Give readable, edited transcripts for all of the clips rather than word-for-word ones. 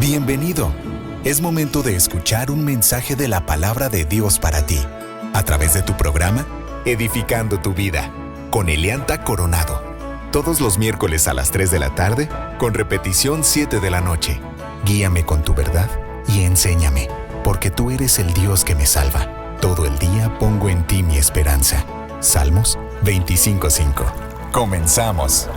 Bienvenido. Es momento de escuchar un mensaje de la palabra de Dios para ti, a través de tu programa Edificando tu Vida, con Elianta Coronado. Todos los miércoles a las 3 de la tarde, con repetición 7 de la noche. Guíame con tu verdad y enséñame, porque tú eres el Dios que me salva. Todo el día pongo en ti mi esperanza. Salmos 25:5. Comenzamos.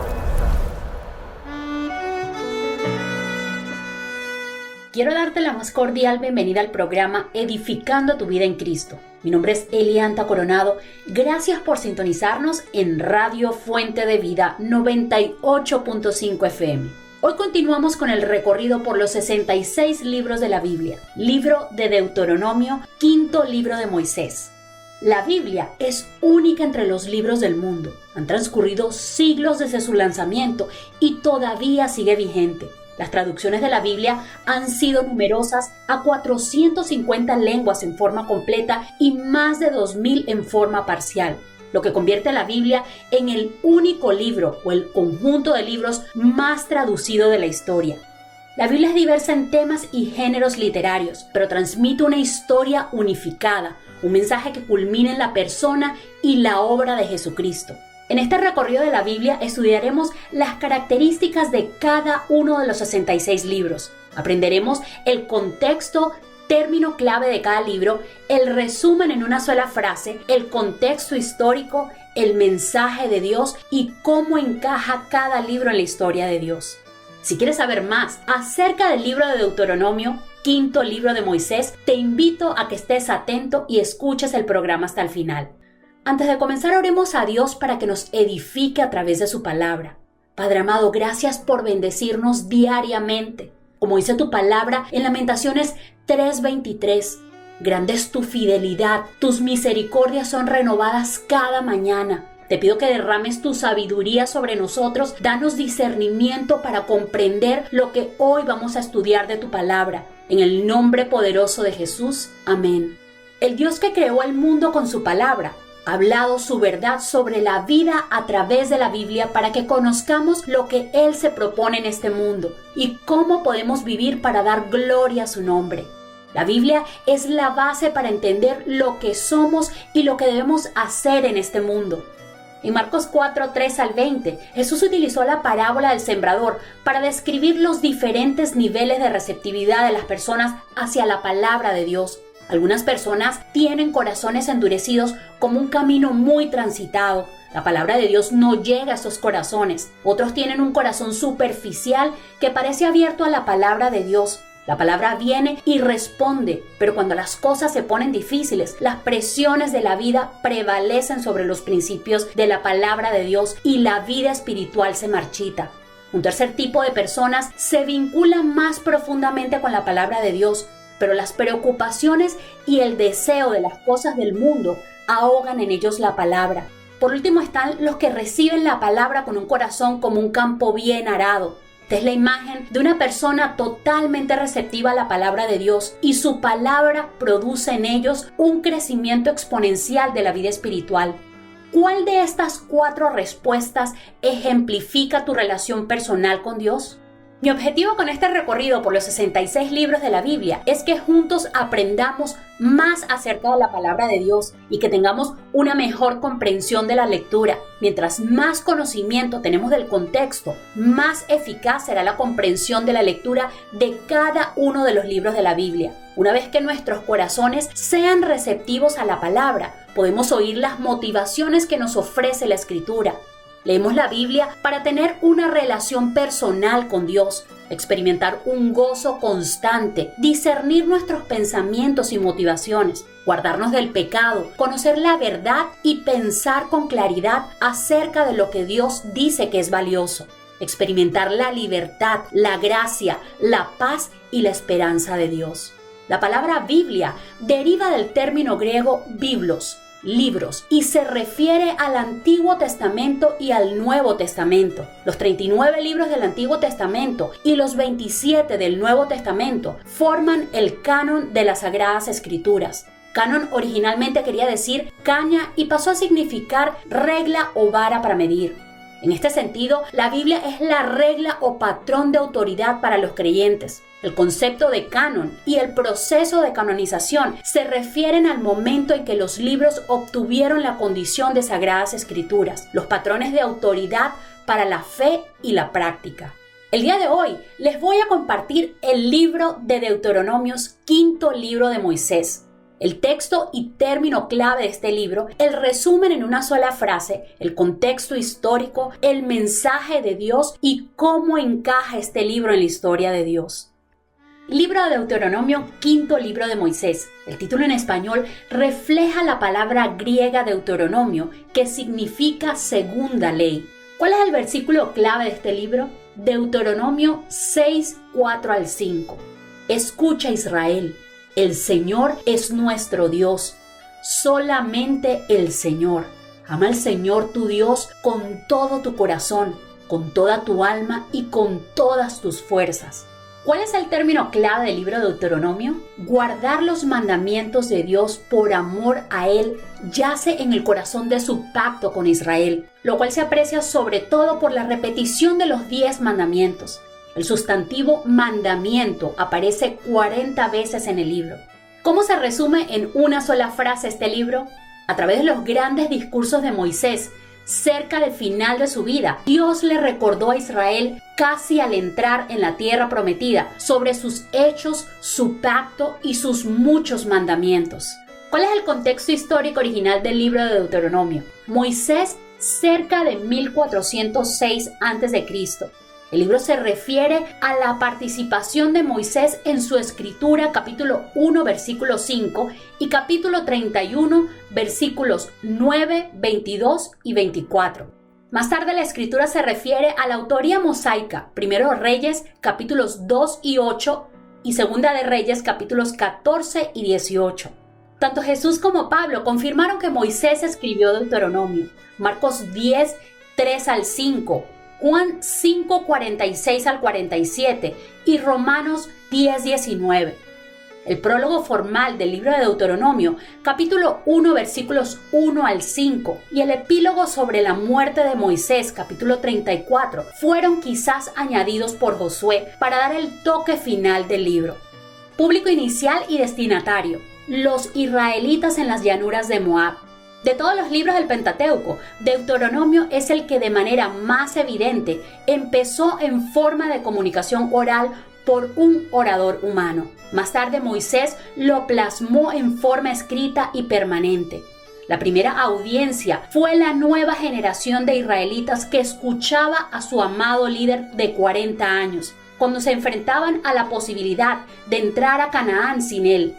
Quiero darte la más cordial bienvenida al programa Edificando tu Vida en Cristo. Mi nombre es Elianta Coronado. Gracias por sintonizarnos en Radio Fuente de Vida 98.5 FM. Hoy continuamos con el recorrido por los 66 libros de la Biblia. Libro de Deuteronomio, quinto libro de Moisés. La Biblia es única entre los libros del mundo. Han transcurrido siglos desde su lanzamiento y todavía sigue vigente. Las traducciones de la Biblia han sido numerosas, a 450 lenguas en forma completa y más de 2000 en forma parcial, lo que convierte a la Biblia en el único libro o el conjunto de libros más traducido de la historia. La Biblia es diversa en temas y géneros literarios, pero transmite una historia unificada, un mensaje que culmina en la persona y la obra de Jesucristo. En este recorrido de la Biblia estudiaremos las características de cada uno de los 66 libros. Aprenderemos el contexto, término clave de cada libro, el resumen en una sola frase, el contexto histórico, el mensaje de Dios y cómo encaja cada libro en la historia de Dios. Si quieres saber más acerca del libro de Deuteronomio, quinto libro de Moisés, te invito a que estés atento y escuches el programa hasta el final. Antes de comenzar, oremos a Dios para que nos edifique a través de su palabra. Padre amado, gracias por bendecirnos diariamente. Como dice tu palabra en Lamentaciones 3:23, grande es tu fidelidad, tus misericordias son renovadas cada mañana. Te pido que derrames tu sabiduría sobre nosotros, danos discernimiento para comprender lo que hoy vamos a estudiar de tu palabra. En el nombre poderoso de Jesús, amén. El Dios que creó el mundo con su palabra, ha hablado su verdad sobre la vida a través de la Biblia para que conozcamos lo que Él se propone en este mundo y cómo podemos vivir para dar gloria a su nombre. La Biblia es la base para entender lo que somos y lo que debemos hacer en este mundo. En Marcos 4:3 al 20, Jesús utilizó la parábola del sembrador para describir los diferentes niveles de receptividad de las personas hacia la palabra de Dios. Algunas personas tienen corazones endurecidos como un camino muy transitado. La palabra de Dios no llega a esos corazones. Otros tienen un corazón superficial que parece abierto a la palabra de Dios. La palabra viene y responde, pero cuando las cosas se ponen difíciles, las presiones de la vida prevalecen sobre los principios de la palabra de Dios y la vida espiritual se marchita. Un tercer tipo de personas se vincula más profundamente con la palabra de Dios, pero las preocupaciones y el deseo de las cosas del mundo ahogan en ellos la palabra. Por último están los que reciben la palabra con un corazón como un campo bien arado. Esta es la imagen de una persona totalmente receptiva a la palabra de Dios y su palabra produce en ellos un crecimiento exponencial de la vida espiritual. ¿Cuál de estas 4 respuestas ejemplifica tu relación personal con Dios? Mi objetivo con este recorrido por los 66 libros de la Biblia es que juntos aprendamos más acerca de la palabra de Dios y que tengamos una mejor comprensión de la lectura. Mientras más conocimiento tenemos del contexto, más eficaz será la comprensión de la lectura de cada uno de los libros de la Biblia. Una vez que nuestros corazones sean receptivos a la palabra, podemos oír las motivaciones que nos ofrece la Escritura. Leemos la Biblia para tener una relación personal con Dios, experimentar un gozo constante, discernir nuestros pensamientos y motivaciones, guardarnos del pecado, conocer la verdad y pensar con claridad acerca de lo que Dios dice que es valioso, experimentar la libertad, la gracia, la paz y la esperanza de Dios. La palabra Biblia deriva del término griego biblos, libros, y se refiere al Antiguo Testamento y al Nuevo Testamento. Los 39 libros del Antiguo Testamento y los 27 del Nuevo Testamento forman el canon de las Sagradas Escrituras. Canon originalmente quería decir caña y pasó a significar regla o vara para medir. En este sentido, la Biblia es la regla o patrón de autoridad para los creyentes. El concepto de canon y el proceso de canonización se refieren al momento en que los libros obtuvieron la condición de sagradas escrituras, los patrones de autoridad para la fe y la práctica. El día de hoy les voy a compartir el libro de Deuteronomios, quinto libro de Moisés. El texto y término clave de este libro, el resumen en una sola frase, el contexto histórico, el mensaje de Dios y cómo encaja este libro en la historia de Dios. Libro de Deuteronomio, quinto libro de Moisés. El título en español refleja la palabra griega Deuteronomio, que significa segunda ley. ¿Cuál es el versículo clave de este libro? Deuteronomio 6, 4 al 5. Escucha, Israel, el Señor es nuestro Dios, solamente el Señor. Ama al Señor tu Dios con todo tu corazón, con toda tu alma y con todas tus fuerzas. ¿Cuál es el término clave del libro de Deuteronomio? Guardar los mandamientos de Dios por amor a Él yace en el corazón de su pacto con Israel, lo cual se aprecia sobre todo por la repetición de los 10 mandamientos. El sustantivo mandamiento aparece 40 veces en el libro. ¿Cómo se resume en una sola frase este libro? A través de los grandes discursos de Moisés, cerca del final de su vida, Dios le recordó a Israel casi al entrar en la tierra prometida sobre sus hechos, su pacto y sus muchos mandamientos. ¿Cuál es el contexto histórico original del libro de Deuteronomio? Moisés cerca de 1406 a.C. El libro se refiere a la participación de Moisés en su escritura, capítulo 1, versículo 5 y capítulo 31, versículos 9, 22 y 24. Más tarde la escritura se refiere a la autoría mosaica, Primero de Reyes, capítulos 2 y 8 y Segunda de Reyes, capítulos 14 y 18. Tanto Jesús como Pablo confirmaron que Moisés escribió Deuteronomio. Marcos 10, 3 al 5. Juan 5, 46 al 47 y Romanos 10, 19. El prólogo formal del libro de Deuteronomio, capítulo 1, versículos 1 al 5, y el epílogo sobre la muerte de Moisés, capítulo 34, fueron quizás añadidos por Josué para dar el toque final del libro. Público inicial y destinatario: los israelitas en las llanuras de Moab. De todos los libros del Pentateuco, Deuteronomio es el que de manera más evidente empezó en forma de comunicación oral por un orador humano. Más tarde Moisés lo plasmó en forma escrita y permanente. La primera audiencia fue la nueva generación de israelitas que escuchaba a su amado líder de 40 años, cuando se enfrentaban a la posibilidad de entrar a Canaán sin él.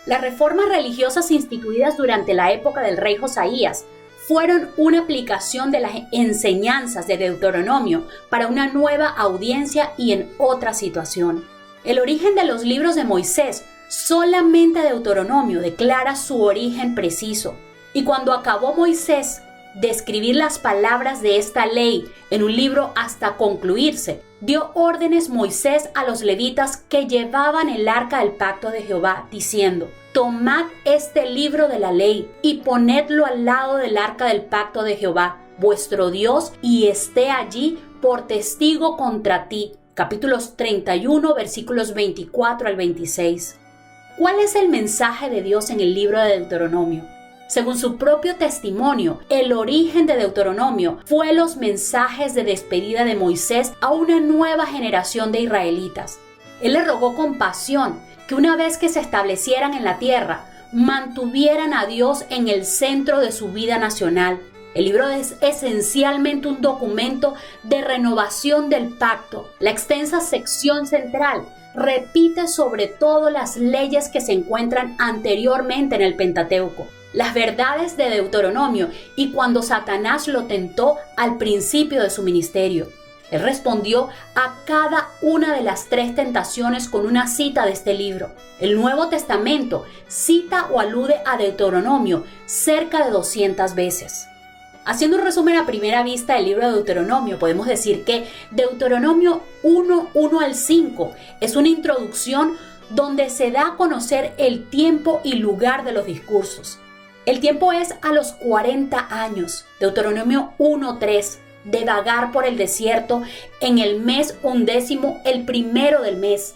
Las reformas religiosas instituidas durante la época del rey Josías fueron una aplicación de las enseñanzas de Deuteronomio para una nueva audiencia y en otra situación. El origen de los libros de Moisés, solamente Deuteronomio declara su origen preciso. Y cuando acabó Moisés de escribir las palabras de esta ley en un libro hasta concluirse, dio órdenes Moisés a los levitas que llevaban el arca del pacto de Jehová, diciendo: tomad este libro de la ley y ponedlo al lado del arca del pacto de Jehová, vuestro Dios, y esté allí por testigo contra ti. Capítulos 31, versículos 24 al 26. ¿Cuál es el mensaje de Dios en el libro de Deuteronomio? Según su propio testimonio, el origen de Deuteronomio fue los mensajes de despedida de Moisés a una nueva generación de israelitas. Él le rogó con pasión que una vez que se establecieran en la tierra, mantuvieran a Dios en el centro de su vida nacional. El libro es esencialmente un documento de renovación del pacto. La extensa sección central repite sobre todo las leyes que se encuentran anteriormente en el Pentateuco, las verdades de Deuteronomio y cuando Satanás lo tentó al principio de su ministerio. Él respondió a cada una de las 3 tentaciones con una cita de este libro. El Nuevo Testamento cita o alude a Deuteronomio cerca de 200 veces. Haciendo un resumen a primera vista del libro de Deuteronomio, podemos decir que Deuteronomio 1 al 5 es una introducción donde se da a conocer el tiempo y lugar de los discursos. El tiempo es a los 40 años, Deuteronomio 1:3. de vagar por el desierto en el mes 11, el primero del mes.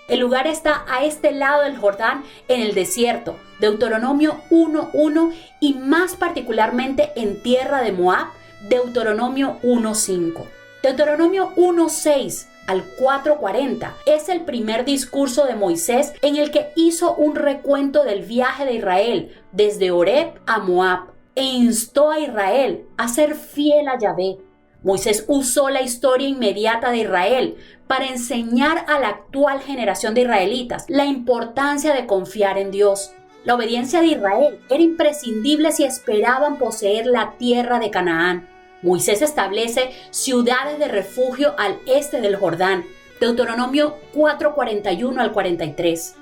El lugar está a este lado del Jordán, en el desierto, Deuteronomio 1:1, y más particularmente en tierra de Moab, Deuteronomio 1:5. Deuteronomio 1:6 al 4:40 es el primer discurso de Moisés en el que hizo un recuento del viaje de Israel desde Horeb a Moab e instó a Israel a ser fiel a Yahvé. Moisés usó la historia inmediata de Israel para enseñar a la actual generación de israelitas la importancia de confiar en Dios. La obediencia de Israel era imprescindible si esperaban poseer la tierra de Canaán. Moisés establece ciudades de refugio al este del Jordán. Deuteronomio 4:41 al 43.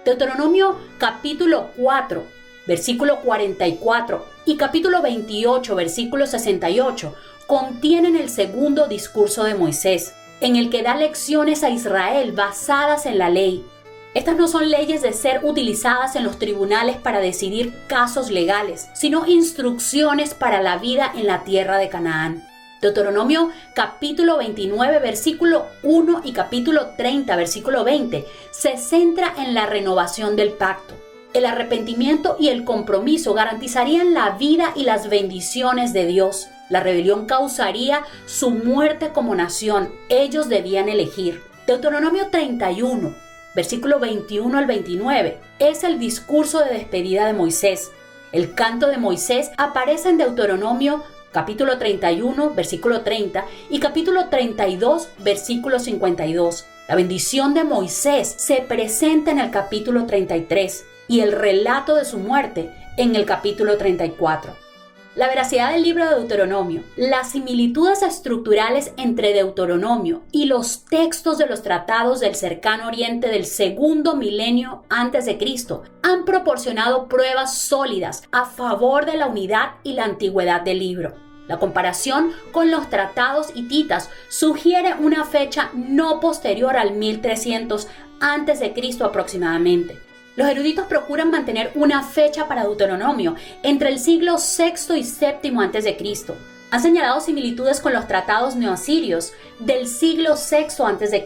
Deuteronomio capítulo 4, versículo 44 y capítulo 28, versículo 68 contienen el segundo discurso de Moisés, en el que da lecciones a Israel basadas en la ley. Estas no son leyes de ser utilizadas en los tribunales para decidir casos legales, sino instrucciones para la vida en la tierra de Canaán. Deuteronomio capítulo 29, versículo 1 y capítulo 30, versículo 20, se centra en la renovación del pacto. El arrepentimiento y el compromiso garantizarían la vida y las bendiciones de Dios. La rebelión causaría su muerte como nación. Ellos debían elegir. Deuteronomio 31, versículo 21 al 29, es el discurso de despedida de Moisés. El canto de Moisés aparece en Deuteronomio capítulo 31, versículo 30 y capítulo 32, versículo 52. La bendición de Moisés se presenta en el capítulo 33 y el relato de su muerte en el capítulo 34. La veracidad del libro de Deuteronomio, las similitudes estructurales entre Deuteronomio y los textos de los tratados del cercano oriente del segundo milenio antes de Cristo han proporcionado pruebas sólidas a favor de la unidad y la antigüedad del libro. La comparación con los tratados hititas sugiere una fecha no posterior al 1300 antes de Cristo aproximadamente. Los eruditos procuran mantener una fecha para Deuteronomio entre el siglo VI y VII a.C. Han señalado similitudes con los tratados neoasirios del siglo VI a.C.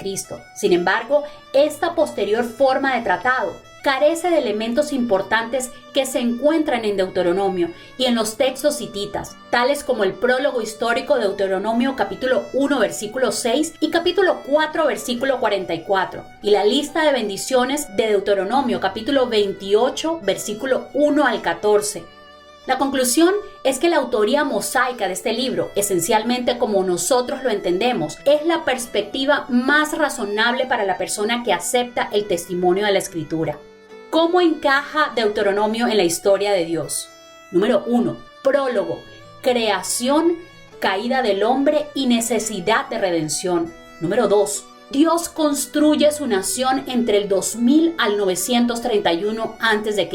Sin embargo, esta posterior forma de tratado carece de elementos importantes que se encuentran en Deuteronomio y en los textos hititas, tales como el prólogo histórico de Deuteronomio capítulo 1 versículo 6 y capítulo 4 versículo 44, y la lista de bendiciones de Deuteronomio capítulo 28 versículo 1 al 14. La conclusión es que la autoría mosaica de este libro, esencialmente como nosotros lo entendemos, es la perspectiva más razonable para la persona que acepta el testimonio de la Escritura. ¿Cómo encaja Deuteronomio en la historia de Dios? Número 1. Prólogo. Creación, caída del hombre y necesidad de redención. Número 2. Dios construye su nación entre el 2000 al 931 a.C.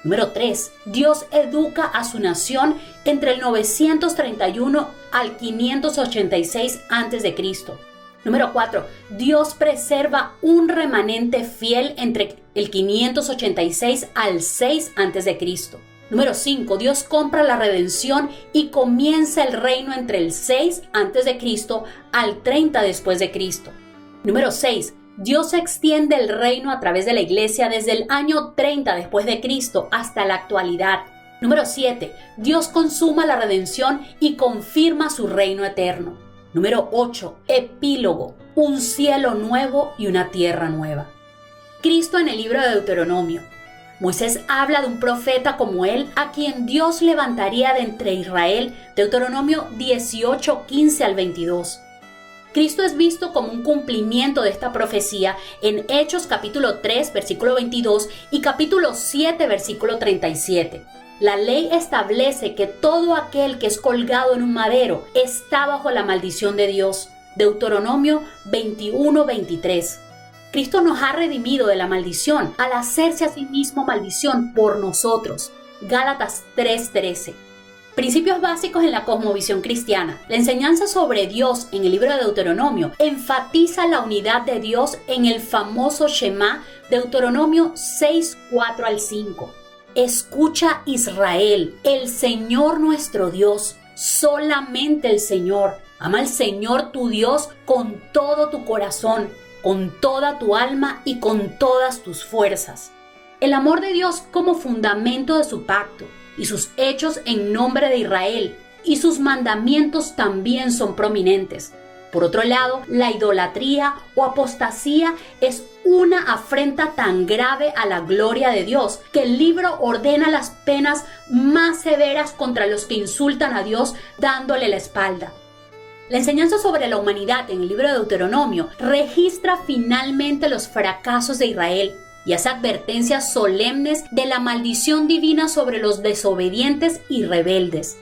Número 3. Dios educa a su nación entre el 931 al 586 a.C. Número 4. Dios preserva un remanente fiel entre el 586 al 6 a.C. Número 5. Dios compra la redención y comienza el reino entre el 6 a.C. al 30 después de Cristo. Número 6. Dios extiende el reino a través de la iglesia desde el año 30 después de Cristo hasta la actualidad. Número 7. Dios consuma la redención y confirma su reino eterno. Número 8. Epílogo. Un cielo nuevo y una tierra nueva. Cristo en el libro de Deuteronomio. Moisés habla de un profeta como él, a quien Dios levantaría de entre Israel. Deuteronomio 18, 15 al 22. Cristo es visto como un cumplimiento de esta profecía en Hechos capítulo 3, versículo 22 y capítulo 7, versículo 37. La ley establece que todo aquel que es colgado en un madero está bajo la maldición de Dios. Deuteronomio 21, 23. Cristo nos ha redimido de la maldición al hacerse a sí mismo maldición por nosotros. Gálatas 3:13. Principios básicos en la cosmovisión cristiana. La enseñanza sobre Dios en el libro de Deuteronomio enfatiza la unidad de Dios en el famoso Shema, Deuteronomio 6, 4 al 5. Escucha Israel, el Señor nuestro Dios, solamente el Señor. Ama al Señor tu Dios con todo tu corazón, con toda tu alma y con todas tus fuerzas. El amor de Dios como fundamento de su pacto y sus hechos en nombre de Israel y sus mandamientos también son prominentes. Por otro lado, la idolatría o apostasía es una afrenta tan grave a la gloria de Dios que el libro ordena las penas más severas contra los que insultan a Dios dándole la espalda. La enseñanza sobre la humanidad en el libro de Deuteronomio registra finalmente los fracasos de Israel y hace advertencias solemnes de la maldición divina sobre los desobedientes y rebeldes.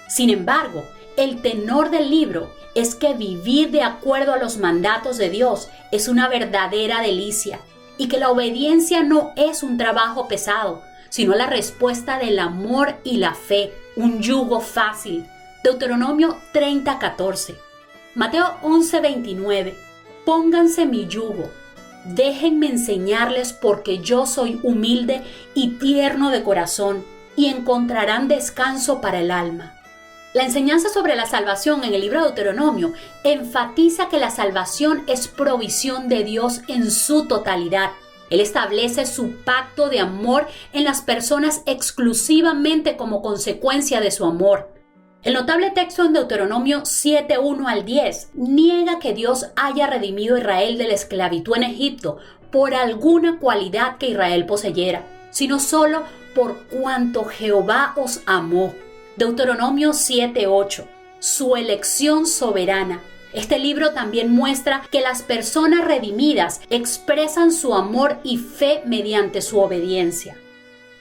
Sin embargo, el tenor del libro es que vivir de acuerdo a los mandatos de Dios es una verdadera delicia y que la obediencia no es un trabajo pesado, sino la respuesta del amor y la fe, un yugo fácil. Deuteronomio 30:14. Mateo 11:29. Pónganse mi yugo, déjenme enseñarles porque yo soy humilde y tierno de corazón y encontrarán descanso para el alma. La enseñanza sobre la salvación en el libro de Deuteronomio enfatiza que la salvación es provisión de Dios en su totalidad. Él establece su pacto de amor en las personas exclusivamente como consecuencia de su amor. El notable texto en Deuteronomio 7:1-10 niega que Dios haya redimido a Israel de la esclavitud en Egipto por alguna cualidad que Israel poseyera, sino solo por cuanto Jehová os amó. Deuteronomio 7:8, su elección soberana. Este libro también muestra que las personas redimidas expresan su amor y fe mediante su obediencia.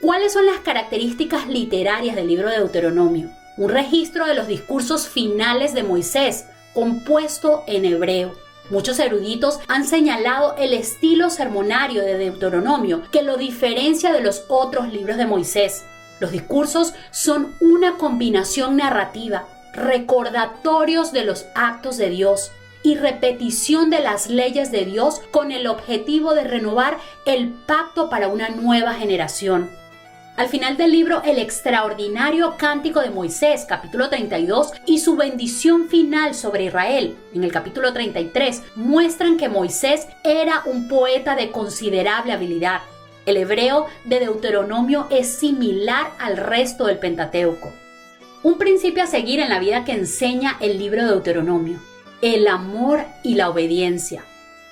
¿Cuáles son las características literarias del libro de Deuteronomio? Un registro de los discursos finales de Moisés, compuesto en hebreo. Muchos eruditos han señalado el estilo sermonario de Deuteronomio que lo diferencia de los otros libros de Moisés. Los discursos son una combinación narrativa, recordatorios de los actos de Dios y repetición de las leyes de Dios con el objetivo de renovar el pacto para una nueva generación. Al final del libro, el extraordinario Cántico de Moisés, capítulo 32, y su bendición final sobre Israel, en el capítulo 33, muestran que Moisés era un poeta de considerable habilidad. El hebreo de Deuteronomio es similar al resto del Pentateuco. Un principio a seguir en la vida que enseña el libro de Deuteronomio: el amor y la obediencia.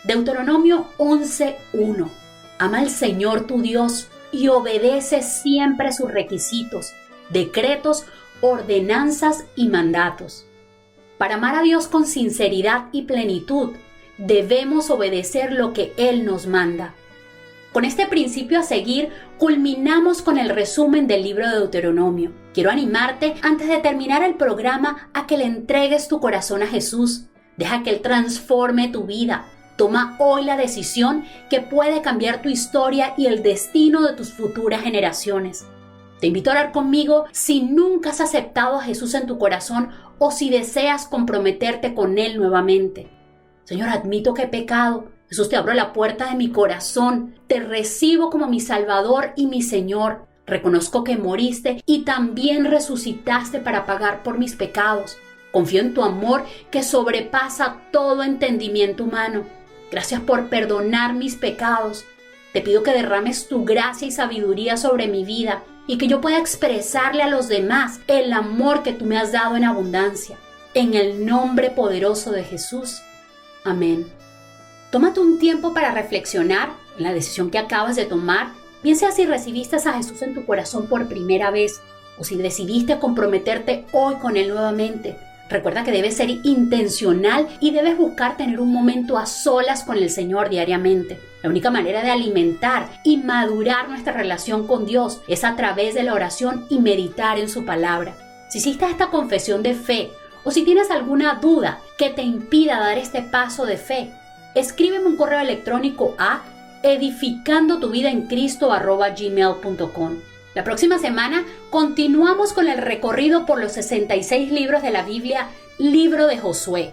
Deuteronomio 11:1. Ama al Señor tu Dios y obedece siempre sus requisitos, decretos, ordenanzas y mandatos. Para amar a Dios con sinceridad y plenitud, debemos obedecer lo que Él nos manda. Con este principio a seguir, culminamos con el resumen del libro de Deuteronomio. Quiero animarte, antes de terminar el programa, a que le entregues tu corazón a Jesús. Deja que Él transforme tu vida. Toma hoy la decisión que puede cambiar tu historia y el destino de tus futuras generaciones. Te invito a orar conmigo si nunca has aceptado a Jesús en tu corazón o si deseas comprometerte con Él nuevamente. Señor, admito que he pecado. Jesús, te abro la puerta de mi corazón, te recibo como mi Salvador y mi Señor. Reconozco que moriste y también resucitaste para pagar por mis pecados. Confío en tu amor que sobrepasa todo entendimiento humano. Gracias por perdonar mis pecados. Te pido que derrames tu gracia y sabiduría sobre mi vida y que yo pueda expresarle a los demás el amor que tú me has dado en abundancia. En el nombre poderoso de Jesús. Amén. Tómate un tiempo para reflexionar en la decisión que acabas de tomar, bien sea si recibiste a Jesús en tu corazón por primera vez o si decidiste comprometerte hoy con Él nuevamente. Recuerda que debes ser intencional y debes buscar tener un momento a solas con el Señor diariamente. La única manera de alimentar y madurar nuestra relación con Dios es a través de la oración y meditar en su palabra. Si hiciste esta confesión de fe o si tienes alguna duda que te impida dar este paso de fe, escríbeme un correo electrónico a edificandotuvidaencristo@gmail.com. La próxima semana continuamos con el recorrido por los 66 libros de la Biblia, libro de Josué.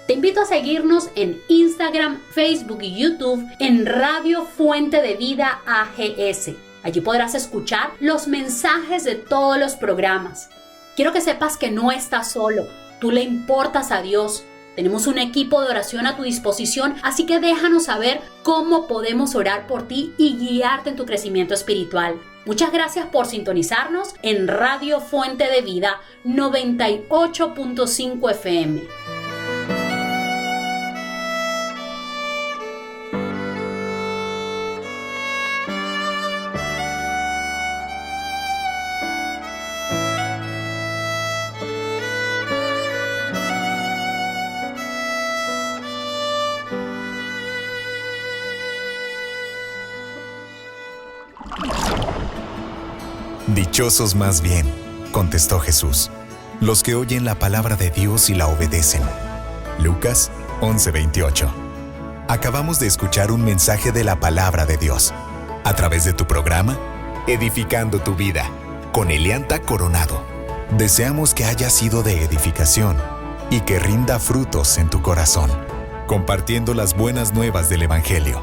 Te invito a seguirnos en Instagram, Facebook y YouTube en Radio Fuente de Vida AGS. Allí podrás escuchar los mensajes de todos los programas. Quiero que sepas que no estás solo. Tú le importas a Dios. Tenemos un equipo de oración a tu disposición, así que déjanos saber cómo podemos orar por ti y guiarte en tu crecimiento espiritual. Muchas gracias por sintonizarnos en Radio Fuente de Vida 98.5 FM. Dichosos más bien, contestó Jesús, los que oyen la palabra de Dios y la obedecen. Lucas 11:28. Acabamos de escuchar un mensaje de la palabra de Dios, a través de tu programa, Edificando tu Vida, con Elianta Coronado. Deseamos que haya sido de edificación y que rinda frutos en tu corazón, compartiendo las buenas nuevas del Evangelio.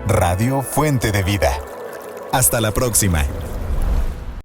Radio Fuente de Vida. Hasta la próxima.